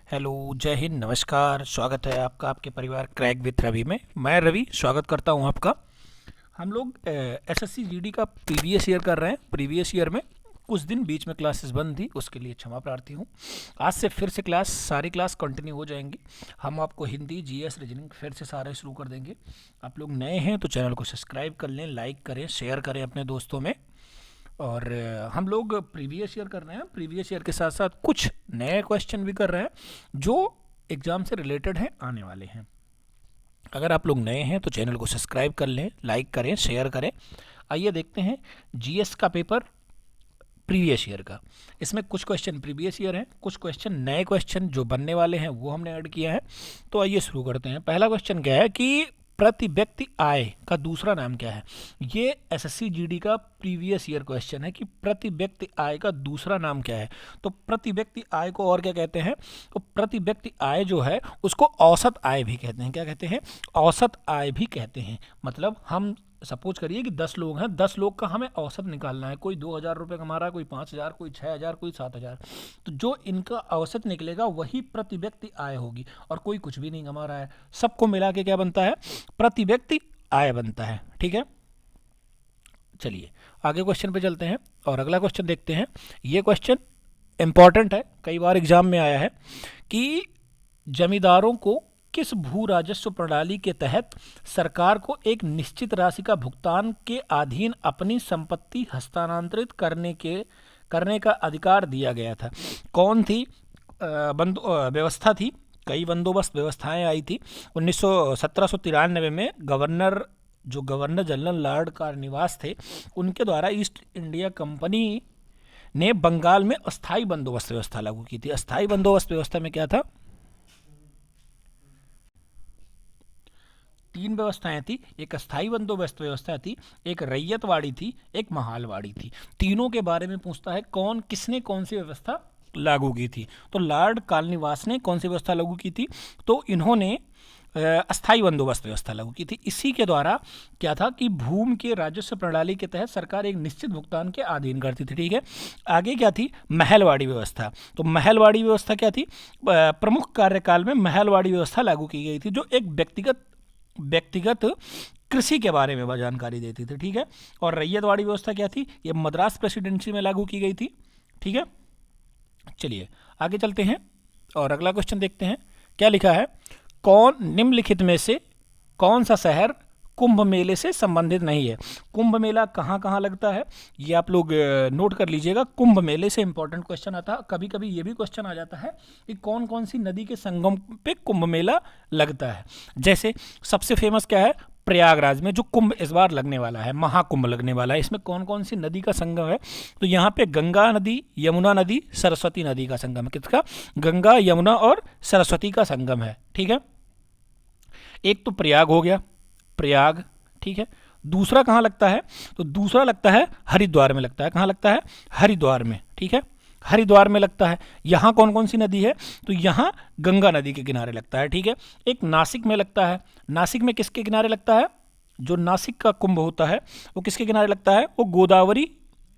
Hello, जय हिंद, नमस्कार। स्वागत है आपका आपके परिवार क्रैक विथ रवि में। मैं रवि स्वागत करता हूं आपका। हम लोग एसएससी जीडी का प्रीवियस ईयर कर रहे हैं। प्रीवियस ईयर में कुछ दिन बीच में क्लासेस बंद थी, उसके लिए क्षमा प्रार्थी हूं। आज से फिर से सारी क्लास कंटिन्यू हो जाएंगी। हम आपको हिंदी, जीएस, रीजनिंग फिर से सारे शुरू कर देंगे। आप लोग नए हैं तो चैनल को सब्सक्राइब कर लें, लाइक करें, शेयर करें अपने दोस्तों में। और हम लोग प्रीवियस ईयर कर रहे हैं। प्रीवियस ईयर के साथ साथ कुछ नए क्वेश्चन भी कर रहे हैं जो एग्ज़ाम से रिलेटेड हैं, आने वाले हैं। अगर आप लोग नए हैं तो चैनल को सब्सक्राइब कर लें, लाइक करें, शेयर करें। आइए देखते हैं जीएस का पेपर प्रीवियस ईयर का। इसमें कुछ क्वेश्चन प्रीवियस ईयर हैं, कुछ क्वेश्चन नए क्वेश्चन जो बनने वाले हैं वो हमने ऐड किया है। तो आइए शुरू करते हैं। पहला क्वेश्चन क्या है कि प्रति व्यक्ति आय का दूसरा नाम क्या है। ये एसएससी जीडी का प्रीवियस ईयर क्वेश्चन है कि प्रति व्यक्ति आय का दूसरा नाम क्या है। तो प्रति व्यक्ति आय को और क्या कहते हैं? तो प्रति व्यक्ति आय जो है उसको औसत आय भी कहते हैं। क्या कहते हैं? औसत आय भी कहते हैं। मतलब हम सपोज करिए कि 10 लोग हैं, 10 लोग का हमें औसत निकालना है। कोई 2,000 रुपये कमा रहा है, कोई 5,000, कोई 6,000, कोई 7,000। तो जो इनका औसत निकलेगा वही प्रति व्यक्ति आय होगी। और कोई कुछ भी नहीं कमा रहा है, सबको मिला के क्या बनता है? प्रति व्यक्ति आय बनता है। ठीक है, चलिए आगे क्वेश्चन पे चलते हैं और अगला क्वेश्चन देखते हैं। ये क्वेश्चन इंपॉर्टेंट है, कई बार एग्जाम में आया है कि जमींदारों को किस भू राजस्व प्रणाली के तहत सरकार को एक निश्चित राशि का भुगतान के अधीन अपनी संपत्ति हस्तांतरित करने का अधिकार दिया गया था। कौन थी व्यवस्था थी? कई बंदोबस्त व्यवस्थाएं आई थी। 1793 में गवर्नर जनरल लॉर्ड कार्नवालिस थे, उनके द्वारा ईस्ट इंडिया कंपनी ने बंगाल में अस्थाई बंदोबस्त व्यवस्था लागू की थी। अस्थाई बंदोबस्त व्यवस्था में क्या था? 3 व्यवस्थाएं थी। एक अस्थाई बंदोबस्त व्यवस्था थी, एक रैयतवाड़ी थी, एक महालवाड़ी थी। तीनों के बारे में पूछता है किसने कौन सी व्यवस्था लागू की थी। तो लॉर्ड कार्नवालिस ने कौन सी व्यवस्था लागू की थी? तो इन्होंने अस्थाई बंदोबस्त व्यवस्था लागू की थी। इसी के द्वारा क्या था कि भूमि के राजस्व प्रणाली के तहत सरकार एक निश्चित भुगतान के अधीन करती थी। ठीक है, आगे क्या थी? महलवाड़ी व्यवस्था। तो महलवाड़ी व्यवस्था क्या थी? प्रमुख कार्यकाल में महलवाड़ी व्यवस्था लागू की गई थी, जो एक व्यक्तिगत कृषि के बारे में जानकारी देती थी। ठीक है, और रैयतवाड़ी व्यवस्था क्या थी? ये मद्रास प्रेसिडेंसी में लागू की गई थी। ठीक है, चलिए आगे चलते हैं और अगला क्वेश्चन देखते हैं। क्या लिखा है? निम्नलिखित में से कौन सा शहर कुंभ मेले से संबंधित नहीं है? कुंभ मेला कहाँ कहाँ लगता है ये आप लोग नोट कर लीजिएगा। कुंभ मेले से इंपॉर्टेंट क्वेश्चन आता है। कभी कभी ये भी क्वेश्चन आ जाता है कि कौन कौन सी नदी के संगम पे कुंभ मेला लगता है। जैसे सबसे फेमस क्या है? प्रयागराज में जो कुंभ इस बार लगने वाला है, महाकुंभ लगने वाला है, इसमें कौन कौन सी नदी का संगम है? तो यहाँ पे गंगा नदी, यमुना नदी, सरस्वती नदी का संगम है। किसका? गंगा, यमुना और सरस्वती का संगम है। ठीक है, एक तो प्रयाग हो गया, प्रयाग। ठीक है, दूसरा कहाँ लगता है? तो दूसरा लगता है हरिद्वार में लगता है। कहाँ लगता है? हरिद्वार में। ठीक है, हरिद्वार में लगता है। यहाँ कौन कौन सी नदी है? तो यहाँ गंगा नदी के किनारे लगता है। ठीक है, एक नासिक में लगता है। नासिक में किसके किनारे लगता है? जो नासिक का कुंभ होता है वो किसके किनारे लगता है? वो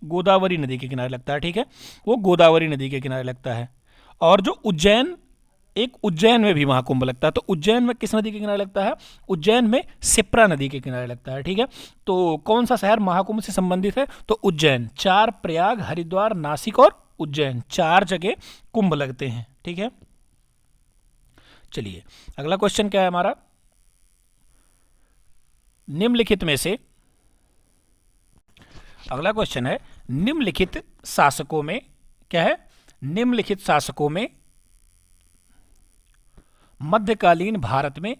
गोदावरी नदी के किनारे लगता है। ठीक है, वो गोदावरी नदी के किनारे लगता है। और जो उज्जैन में भी महाकुंभ लगता है। तो उज्जैन में किस नदी के किनारे लगता है? उज्जैन में शिप्रा नदी के किनारे लगता है। ठीक है, तो कौन सा शहर महाकुंभ से संबंधित है? तो उज्जैन। 4 प्रयाग, हरिद्वार, नासिक और उज्जैन, 4 जगह कुंभ लगते हैं। ठीक है, चलिए अगला क्वेश्चन क्या है हमारा? निम्नलिखित में से अगला क्वेश्चन है, निम्नलिखित शासकों में क्या है? निम्नलिखित शासकों में मध्यकालीन भारत में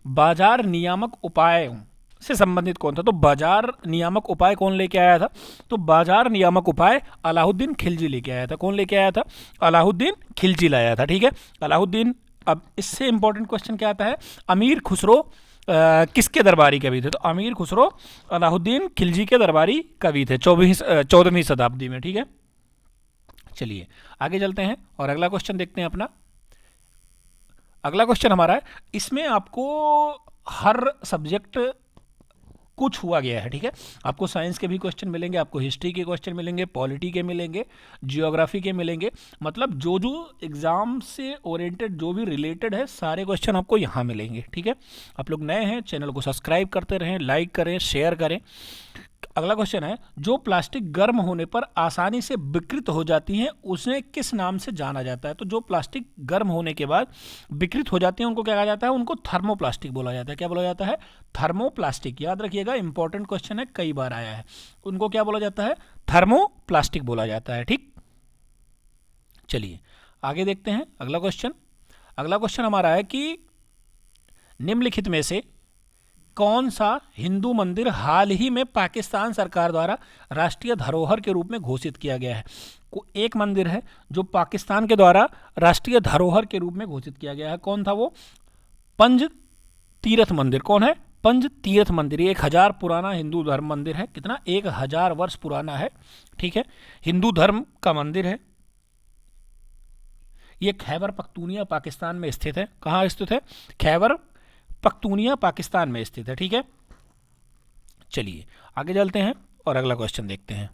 बाजार नियामक उपायों से संबंधित कौन था? तो बाजार नियामक उपाय कौन लेके आया था? तो बाजार नियामक उपाय अलाउद्दीन खिलजी लेके आया था। कौन लेके आया था? अलाउद्दीन खिलजी लाया था। ठीक है, अलाउद्दीन। अब इससे इंपॉर्टेंट क्वेश्चन क्या आता है? अमीर खुसरो किसके दरबारी कवि थे? तो अमीर खुसरो अलाउद्दीन खिलजी के दरबारी कवि थे 14वीं शताब्दी में। ठीक है, चलिए आगे चलते हैं और अगला क्वेश्चन देखते हैं अपना। अगला क्वेश्चन हमारा है, इसमें आपको हर सब्जेक्ट कुछ हुआ गया है, ठीक है। आपको साइंस के भी क्वेश्चन मिलेंगे, आपको हिस्ट्री के क्वेश्चन मिलेंगे, पॉलिटी के मिलेंगे, जियोग्राफी के मिलेंगे, मतलब जो जो एग्जाम से ओरिएंटेड जो भी रिलेटेड है सारे क्वेश्चन आपको यहाँ मिलेंगे, ठीक है। आप लोग नए हैं, चैनल को सब्सक्राइब करते रहें, लाइक करें, शेयर करें। अगला क्वेश्चन है, जो प्लास्टिक गर्म होने पर आसानी से विकृत हो जाती हैं उसे किस नाम से जाना जाता है? तो जो प्लास्टिक गर्म होने के बाद विकृत हो जाती हैं उनको क्या कहा जाता है? उनको थर्मोप्लास्टिक बोला जाता है। क्या बोला जाता है? थर्मोप्लास्टिक। याद रखिएगा, इंपॉर्टेंट क्वेश्चन है, कई बार आया है। उनको क्या बोला जाता है? थर्मोप्लास्टिक बोला जाता है, ठीक। चलिए आगे देखते हैं अगला क्वेश्चन। अगला क्वेश्चन हमारा है कि निम्नलिखित में से कौन सा हिंदू मंदिर हाल ही में पाकिस्तान सरकार द्वारा राष्ट्रीय धरोहर के रूप में घोषित किया गया है? एक मंदिर है जो पाकिस्तान के द्वारा राष्ट्रीय धरोहर के रूप में घोषित किया गया है। कौन था वो? पंज तीर्थ मंदिर। कौन है? पंज तीर्थ मंदिर। 1000 पुराना हिंदू धर्म मंदिर है। कितना? 1000 वर्ष पुराना है, ठीक है। हिंदू धर्म का मंदिर है। ये खैबर पख्तूनिया पाकिस्तान में स्थित है। कहाँ स्थित है? खैबर पख्तूनिया पाकिस्तान में स्थित है, ठीक है। चलिए आगे चलते हैं और अगला क्वेश्चन देखते हैं।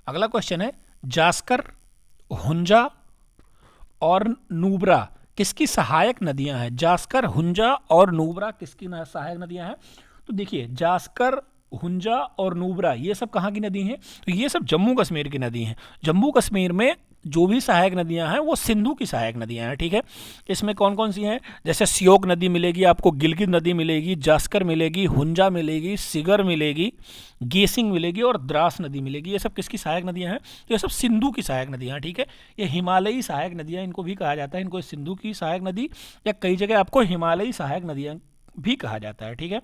अगला क्वेश्चन है, जास्कर, हुंजा और नुब्रा किसकी सहायक नदियां हैं? जास्कर, हुंजा और नुब्रा किसकी सहायक नदियां हैं? तो देखिए, जास्कर, हुंजा और नुब्रा ये सब कहाँ की नदी हैं? तो ये सब जम्मू कश्मीर की नदी हैं। जम्मू कश्मीर में जो भी सहायक नदियां हैं वो सिंधु की सहायक नदियां हैं, ठीक है। इसमें कौन कौन सी हैं? जैसे श्योक नदी मिलेगी आपको, गिलगित नदी मिलेगी, जास्कर मिलेगी, हुंजा मिलेगी, सिगर मिलेगी, गेसिंग मिलेगी और द्रास नदी मिलेगी। ये सब किसकी सहायक नदियां हैं? तो ये सब सिंधु की सहायक नदियां हैं, ठीक है। ये हिमालयी सहायक नदियां इनको भी कहा जाता है। इनको सिंधु की सहायक नदी या कई जगह आपको हिमालयी सहायक नदियां भी कहा जाता है, ठीक है।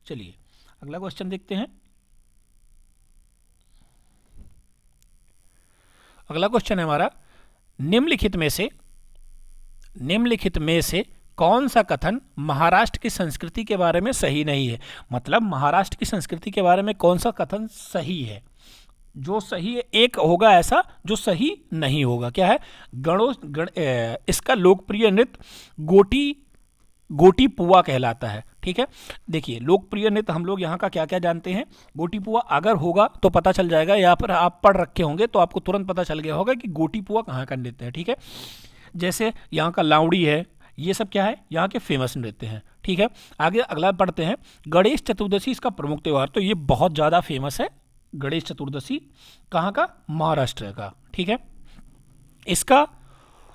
चलिए अगला क्वेश्चन देखते हैं। अगला क्वेश्चन है हमारा, निम्नलिखित में से कौन सा कथन महाराष्ट्र की संस्कृति के बारे में सही नहीं है? मतलब महाराष्ट्र की संस्कृति के बारे में कौन सा कथन सही है? जो सही है एक होगा ऐसा जो सही नहीं होगा। क्या है? इसका लोकप्रिय नृत्य गोटी पुआ कहलाता है, ठीक है। देखिए, लोकप्रिय नृत्य हम लोग यहाँ का क्या क्या जानते हैं? गोटी पुआ अगर होगा तो पता चल जाएगा, या फिर आप पढ़ रखे होंगे तो आपको तुरंत पता चल गया होगा कि गोटी पुआ कहाँ का नृत्य है, ठीक है। जैसे यहाँ का लावड़ी है, ये सब क्या है? यहाँ के फेमस नृत्य हैं, ठीक है। आगे अगला पढ़ते हैं, गणेश चतुर्दशी इसका प्रमुख त्यौहार। तो ये बहुत ज़्यादा फेमस है, गणेश चतुर्दशी कहाँ का? महाराष्ट्र का, ठीक है। इसका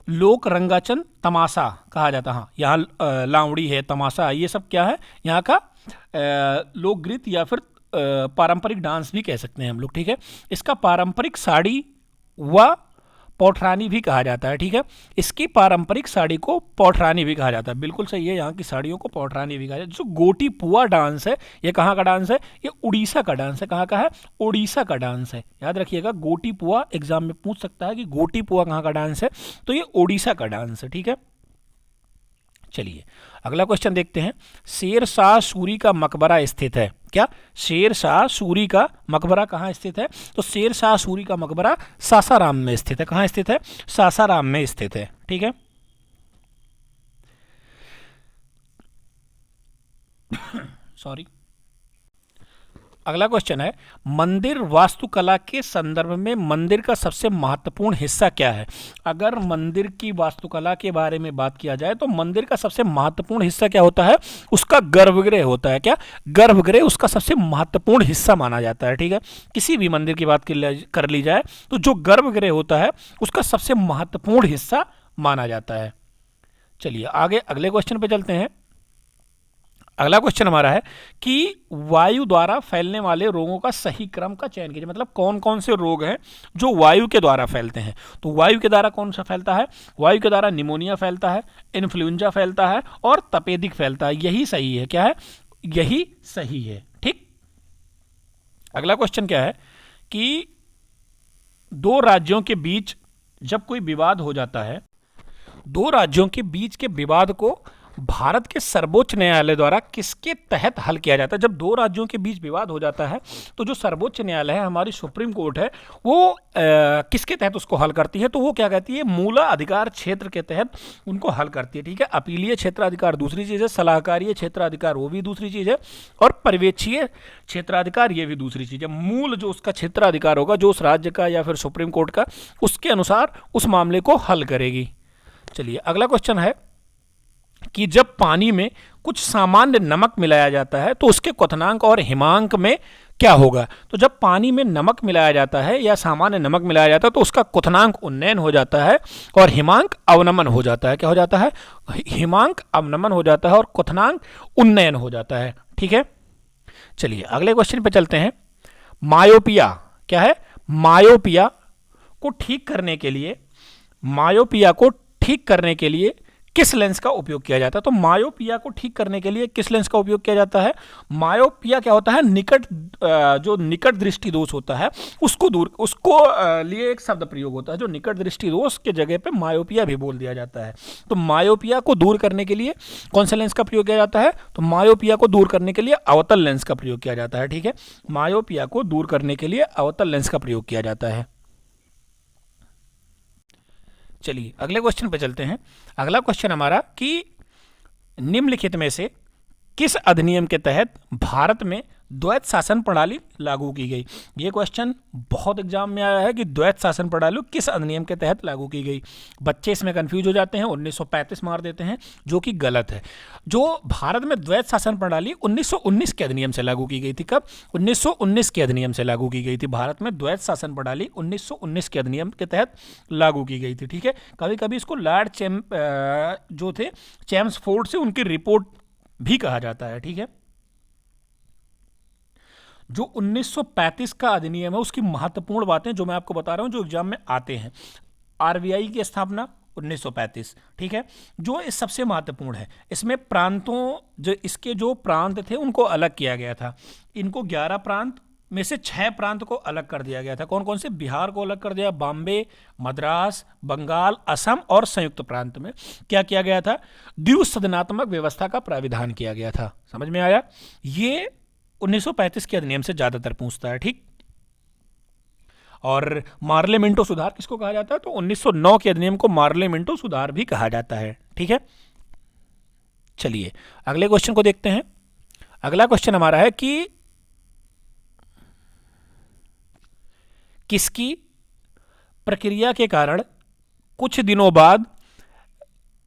लोक रंगाचन तमाशा कहा जाता है। हाँ, यहाँ लावड़ी है, तमाशा, ये सब क्या है? यहाँ का लोक नृत्य या फिर पारंपरिक डांस भी कह सकते हैं हम लोग, ठीक है। इसका पारंपरिक साड़ी व पौठरानी भी कहा जाता है, ठीक है। इसकी पारंपरिक साड़ी को पौठरानी भी कहा जाता है। बिल्कुल सही है, यहाँ की साड़ियों को पौठरानी भी कहा जाता है। जो गोटी पुआ डांस है, ये कहाँ का डांस है? ये उड़ीसा का डांस है। कहाँ का है? उड़ीसा का डांस है। याद रखिएगा, गोटी पुआ एग्जाम में पूछ सकता है कि गोटी पुआ कहाँ का डांस है, तो ये उड़ीसा का डांस है, ठीक है। चलिए अगला क्वेश्चन देखते हैं, शेर शाह सूरी का मकबरा स्थित है। क्या? शेर शाह सूरी का मकबरा कहाँ स्थित है? तो शेर शाह सूरी का मकबरा सासाराम में स्थित है। कहाँ स्थित है? सासाराम में स्थित है, ठीक है। सॉरी। अगला क्वेश्चन है, मंदिर वास्तुकला के संदर्भ में मंदिर का सबसे महत्वपूर्ण हिस्सा क्या है? अगर मंदिर की वास्तुकला के बारे में बात किया जाए तो मंदिर का सबसे महत्वपूर्ण हिस्सा क्या होता है? उसका गर्भगृह होता है। क्या? गर्भगृह उसका सबसे महत्वपूर्ण हिस्सा माना जाता है, ठीक है। किसी भी मंदिर की बात कर ली जाए तो जो गर्भगृह होता है उसका सबसे महत्वपूर्ण हिस्सा माना जाता है। चलिए आगे अगले क्वेश्चन पे चलते हैं। अगला क्वेश्चन हमारा है कि वायु द्वारा फैलने वाले रोगों का सही क्रम का चयन कीजिए। मतलब कौन कौन से रोग हैं जो वायु के द्वारा फैलते हैं? तो वायु के द्वारा कौन सा फैलता है? वायु के द्वारा निमोनिया फैलता है, इन्फ्लुएंजा फैलता है और तपेदिक फैलता है। यही सही है। क्या है? यही सही है, ठीक। अगला क्वेश्चन क्या है कि दो राज्यों के बीच जब कोई विवाद हो जाता है, दो राज्यों के बीच के विवाद को भारत के सर्वोच्च न्यायालय द्वारा किसके तहत हल किया जाता है? जब दो राज्यों के बीच विवाद हो जाता है तो जो सर्वोच्च न्यायालय है, हमारी सुप्रीम कोर्ट है, वो किसके तहत उसको हल करती है? तो वो क्या कहती है, मूल अधिकार क्षेत्र के तहत उनको हल करती है। ठीक है, अपीलीय क्षेत्राधिकार दूसरी चीज़ है, सलाहकारीय क्षेत्राधिकार वो भी दूसरी चीज़ है, और पर्यवेक्षीय क्षेत्राधिकार ये भी दूसरी चीज़ है। मूल जो उसका क्षेत्राधिकार होगा, जो उस राज्य का या फिर सुप्रीम कोर्ट का, उसके अनुसार उस मामले को हल करेगी। चलिए, अगला क्वेश्चन है कि जब पानी में कुछ सामान्य नमक मिलाया जाता है तो उसके क्वथनांक और हिमांक में क्या होगा? तो जब पानी में नमक मिलाया जाता है या सामान्य नमक मिलाया जाता है तो उसका क्वथनांक उन्नयन हो जाता है और हिमांक अवनमन हो जाता है। क्या हो जाता है? हिमांक अवनमन हो जाता है और क्वथनांक उन्नयन हो जाता है। ठीक है, चलिए अगले क्वेश्चन पे चलते हैं। मायोपिया क्या है? मायोपिया को ठीक करने के लिए, मायोपिया को ठीक करने के लिए किस लेंस का उपयोग किया जाता है? तो मायोपिया को ठीक करने के लिए किस लेंस का उपयोग किया जाता है? मायोपिया क्या होता है? जो निकट दृष्टि दोष होता है उसको लिए एक शब्द प्रयोग होता है, जो निकट दृष्टि दोष के जगह पे मायोपिया भी बोल दिया जाता है। तो मायोपिया को दूर करने के लिए कौन सा लेंस का प्रयोग किया जाता है? तो मायोपिया को दूर करने के लिए अवतल लेंस का प्रयोग किया जाता है। ठीक है, मायोपिया को दूर करने के लिए अवतल लेंस का प्रयोग किया जाता है। चलिए अगले क्वेश्चन पे चलते हैं। अगला क्वेश्चन हमारा कि निम्नलिखित में से किस अधिनियम के तहत भारत में द्वैत शासन प्रणाली लागू की गई? ये क्वेश्चन बहुत एग्जाम में आया है कि द्वैत शासन प्रणाली किस अधिनियम के तहत लागू की गई। बच्चे इसमें कंफ्यूज हो जाते हैं, 1935 मार देते हैं, जो कि गलत है। जो भारत में द्वैत शासन प्रणाली 1919 के अधिनियम से लागू की गई थी। कब? 1919 के अधिनियम से लागू की गई थी। भारत में द्वैत शासन प्रणाली 1919 के अधिनियम के तहत लागू की गई थी। ठीक है, कभी कभी इसको लॉर्ड जो थे चैम्सफोर्ड से उनकी रिपोर्ट भी कहा जाता है। ठीक है, जो 1935 का अधिनियम है उसकी महत्वपूर्ण बातें जो मैं आपको बता रहा हूं, जो एग्जाम में आते हैं। आरबीआई की स्थापना 1935। ठीक है, जो इस सबसे महत्वपूर्ण है, इसमें प्रांतों, जो इसके जो प्रांत थे उनको अलग किया गया था। इनको 11 प्रांत में से 6 प्रांत को अलग कर दिया गया था। कौन कौन से? बिहार को अलग कर दिया, बॉम्बे, मद्रास, बंगाल, असम और संयुक्त प्रांत में क्या किया गया था? द्विसदनात्मक व्यवस्था का प्राविधान किया गया था। समझ में आया? ये 1935 के अधिनियम से ज्यादातर पूछता है। ठीक, और मार्ले मिंटो सुधार किसको कहा जाता है? तो 1909 के अधिनियम को मार्ले मिंटो सुधार भी कहा जाता है। ठीक है, चलिए अगले क्वेश्चन को देखते हैं। अगला क्वेश्चन हमारा है कि किसकी प्रक्रिया के कारण कुछ दिनों बाद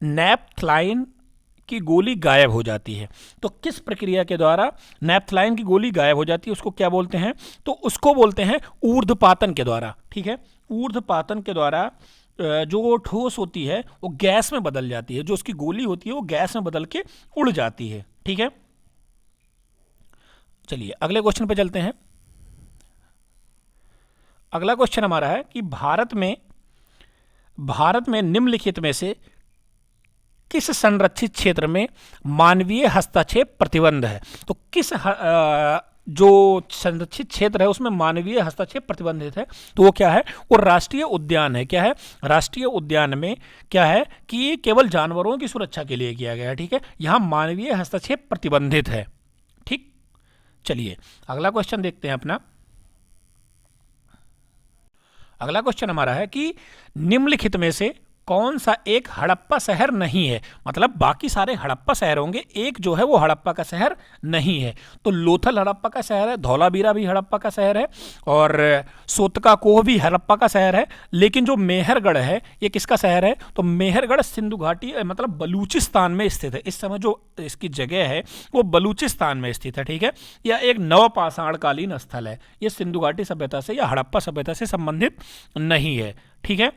नैप्थलाइन की गोली गायब हो जाती है? तो किस प्रक्रिया के द्वारा नैप्थलाइन की गोली गायब हो जाती है, उसको क्या बोलते हैं? तो उसको बोलते हैं ऊर्ध्वपातन के द्वारा। ठीक है, ऊर्ध्वपातन के द्वारा जो ठोस होती है वो गैस में बदल जाती है, जो उसकी गोली होती है वो गैस में बदल के उड़ जाती है। ठीक है, चलिए अगले क्वेश्चन पे चलते हैं। अगला क्वेश्चन हमारा है कि भारत में निम्नलिखित में से किस संरक्षित क्षेत्र में मानवीय हस्तक्षेप प्रतिबंध है? तो किस जो संरक्षित क्षेत्र है उसमें मानवीय हस्तक्षेप प्रतिबंधित है? तो वो क्या है? वो राष्ट्रीय उद्यान है। क्या है? राष्ट्रीय उद्यान में क्या है कि ये केवल जानवरों की सुरक्षा के लिए किया गया है। ठीक है, यहां मानवीय हस्तक्षेप प्रतिबंधित है। ठीक, चलिए अगला क्वेश्चन देखते हैं अपना। अगला क्वेश्चन हमारा है कि निम्नलिखित में से कौन सा एक हड़प्पा शहर नहीं है? मतलब बाकी सारे हड़प्पा शहर होंगे, एक जो है वो हड़प्पा का शहर नहीं है। तो लोथल हड़प्पा का शहर है, धौलावीरा भी हड़प्पा का शहर है, और सोतका कोह भी हड़प्पा का शहर है। लेकिन जो मेहरगढ़ है ये किसका शहर है? तो मेहरगढ़ सिंधु घाटी मतलब बलूचिस्तान में स्थित है। इस समय जो इसकी जगह है वो बलूचिस्तान में स्थित है। ठीक है, यह एक नवपाषाणकालीन स्थल है, ये सिंधु घाटी सभ्यता से या हड़प्पा सभ्यता से संबंधित नहीं है। ठीक है,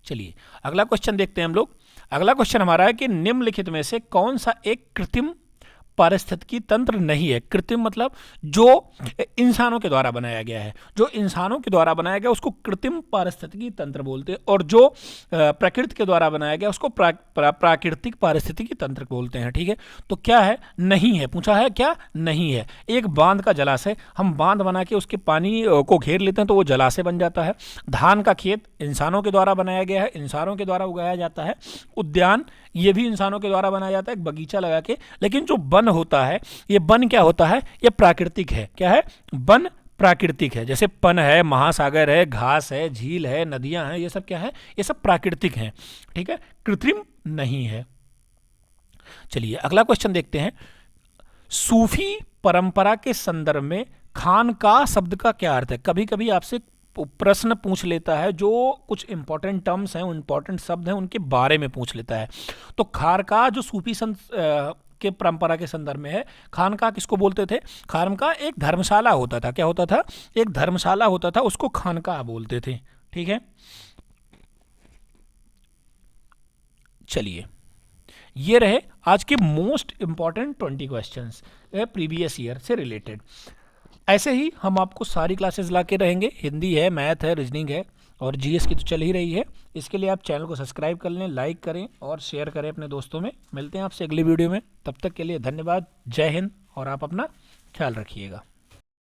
चलिए अगला क्वेश्चन देखते हैं हम लोग। अगला क्वेश्चन हमारा है कि निम्नलिखित में से कौन सा एक कृत्रिम पारिस्थितिकी तंत्र नहीं है? कृत्रिम मतलब जो इंसानों के द्वारा बनाया गया है, जो इंसानों के द्वारा बनाया गया उसको कृत्रिम पारिस्थितिकी तंत्र बोलते हैं, और जो प्रकृति के द्वारा बनाया गया उसको प्राकृतिक पारिस्थितिकी तंत्र बोलते हैं। ठीक है, तो क्या है? नहीं है। पूछा है क्या? नहीं है। एक बांध का जलाशय, हम बांध बना के उसके पानी को घेर लेते हैं तो वो जलाशय बन जाता है। धान का खेत इंसानों के द्वारा बनाया गया है, इंसानों के द्वारा उगाया जाता है। उद्यान ये भी इंसानों के द्वारा बनाया जाता है एक बगीचा लगा के। लेकिन जो वन होता है, ये वन क्या होता है, ये प्राकृतिक है। क्या है? वन प्राकृतिक है। जैसे पन है, महासागर है, घास है, झील है, नदियां हैं, ये सब क्या है? ये सब प्राकृतिक हैं। ठीक है, कृत्रिम नहीं है। चलिए अगला क्वेश्चन देखते हैं। सूफी परंपरा के संदर्भ में खानका शब्द का क्या अर्थ है? कभी कभी आपसे प्रश्न पूछ लेता है, जो कुछ इंपॉर्टेंट टर्म्स हैं, इंपॉर्टेंट शब्द हैं, उनके बारे में पूछ लेता है। तो खानका जो सूफी संत के परंपरा के संदर्भ में है, खानका किसको बोलते थे? खानका एक धर्मशाला होता था। क्या होता था? एक धर्मशाला होता था, उसको खानका बोलते थे। ठीक है, चलिए ये रहे आज के most important 20 questions previous year से रिलेटेड। ऐसे ही हम आपको सारी क्लासेस लाके रहेंगे। हिंदी है, मैथ है, रीजनिंग है और जीएस की तो चल ही रही है। इसके लिए आप चैनल को सब्सक्राइब कर लें, लाइक करें और शेयर करें अपने दोस्तों में। मिलते हैं आपसे अगली वीडियो में, तब तक के लिए धन्यवाद। जय हिंद और आप अपना ख्याल रखिएगा।